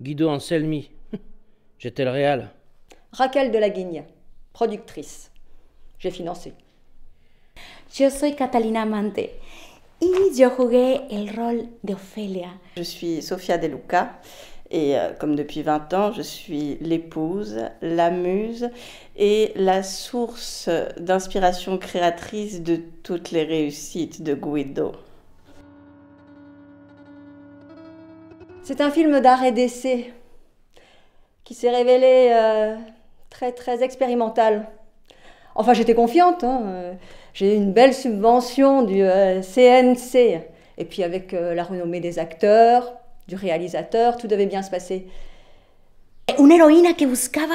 Guido Anselmi. J'étais le réal. Raquel de la Guigne, productrice. J'ai financé. Yo soy Catalina Amante y yo jugué el rol de Ofelia. Je suis Sofia De Luca et comme depuis 20 ans, je suis l'épouse, la muse et la source d'inspiration créatrice de toutes les réussites de Guido. C'est un film d'art et d'essai qui s'est révélé très expérimental. Enfin, j'étais confiante, hein. J'ai eu une belle subvention du CNC. Et puis avec la renommée des acteurs, du réalisateur, tout devait bien se passer. Una heroína que buscaba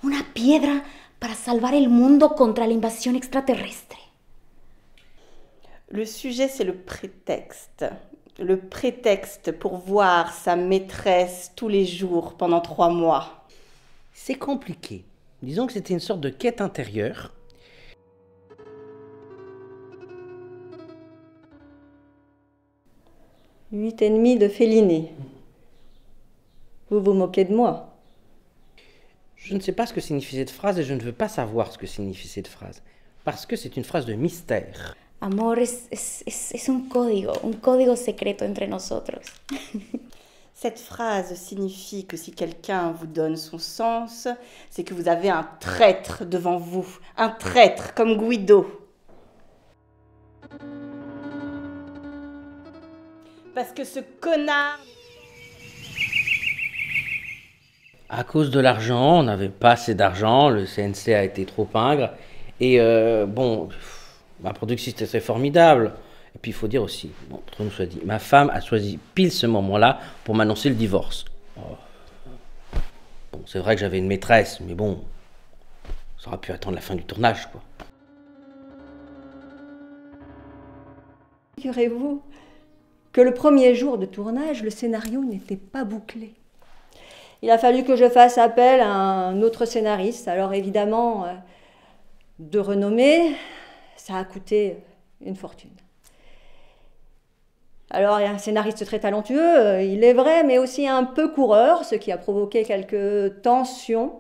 una piedra para salvar el mundo contra la invasión extraterrestre. Le sujet, c'est le prétexte. Le prétexte pour voir sa maîtresse tous les jours pendant 3 mois. C'est compliqué. Disons que c'était une sorte de quête intérieure. « 8,5 de Fellini. Vous vous moquez de moi. Je ne sais pas ce que signifie cette phrase et je ne veux pas savoir ce que signifie cette phrase. Parce que c'est une phrase de mystère. Amor es un código secreto entre nosotros. Cette phrase signifie que si quelqu'un vous donne son sens, c'est que vous avez un traître devant vous. Un traître comme Guido. Parce que ce connard... À cause de l'argent, on n'avait pas assez d'argent, le CNC a été trop pingre. Et bon, ma productrice était formidable. Et puis il faut dire aussi, bon, entre nous soit dit, ma femme a choisi pile ce moment-là pour m'annoncer le divorce. Oh. Bon, c'est vrai que j'avais une maîtresse, mais bon, ça aurait pu attendre la fin du tournage, quoi. Figurez-vous que le premier jour de tournage, le scénario n'était pas bouclé. Il a fallu que je fasse appel à un autre scénariste. Alors évidemment, de renommée, ça a coûté une fortune. Alors, il y a un scénariste très talentueux, il est vrai, mais aussi un peu coureur, ce qui a provoqué quelques tensions.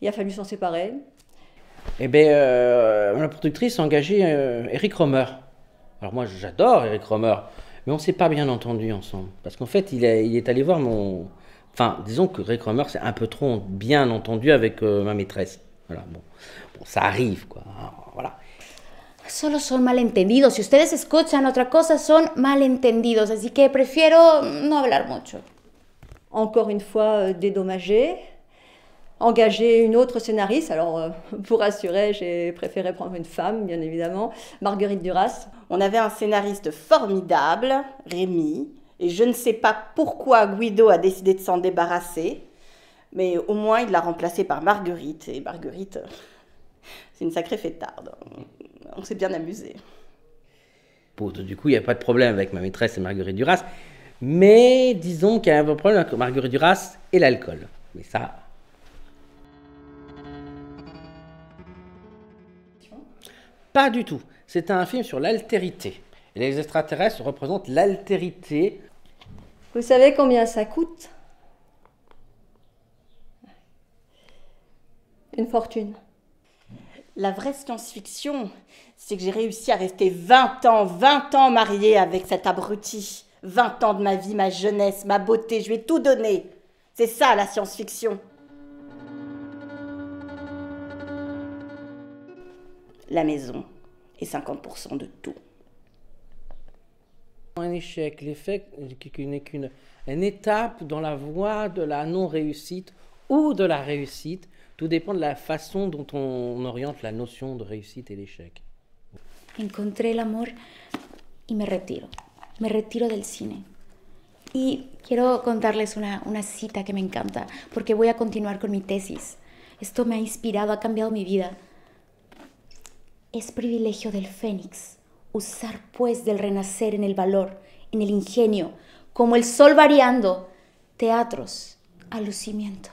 Il a fallu s'en séparer. Eh bien, la productrice a engagé Eric Romer. Alors moi, j'adore Eric Romer, mais on ne s'est pas bien entendu ensemble. Parce qu'en fait, il est allé voir mon... Enfin, disons que Eric Romer s'est un peu trop bien entendu avec ma maîtresse. Voilà, bon, ça arrive, quoi. Alors, voilà. Solo son malentendidos. Si ustedes escuchan otra cosa, son malentendidos. Así que prefiero no hablar mucho. Encore une fois, dédommagé. Engager une autre scénariste. Alors, pour assurer, j'ai préféré prendre une femme, bien évidemment, Marguerite Duras. On avait un scénariste formidable, Rémi, et je ne sais pas pourquoi Guido a décidé de s'en débarrasser, mais au moins il l'a remplacé par Marguerite. Et Marguerite, c'est une sacrée fêtarde. On s'est bien amusé. Bon, du coup, il n'y a pas de problème avec ma maîtresse et Marguerite Duras, mais disons qu'il y a un problème avec Marguerite Duras et l'alcool. Mais ça... Pas du tout. C'est un film sur l'altérité. Et les extraterrestres représentent l'altérité. Vous savez combien ça coûte? Une fortune. La vraie science-fiction, c'est que j'ai réussi à rester 20 ans mariée avec cet abruti. 20 ans de ma vie, ma jeunesse, ma beauté, je lui ai tout donné. C'est ça la science-fiction. La maison et 50% de tout. Un échec, l'échec n'est qu'une étape dans la voie de la non-réussite ou de la réussite. Tout dépend de la façon dont on oriente la notion de réussite et d'échec. Encontré el amor y me retiro. Me retiro del cine. Y quiero contarles una cita que me encanta, porque voy a continuar con mi tesis. Esto me ha inspirado, ha cambiado mi vida. Es privilegio del fénix usar pues del renacer en el valor, en el ingenio, como el sol variando, teatros a lucimiento.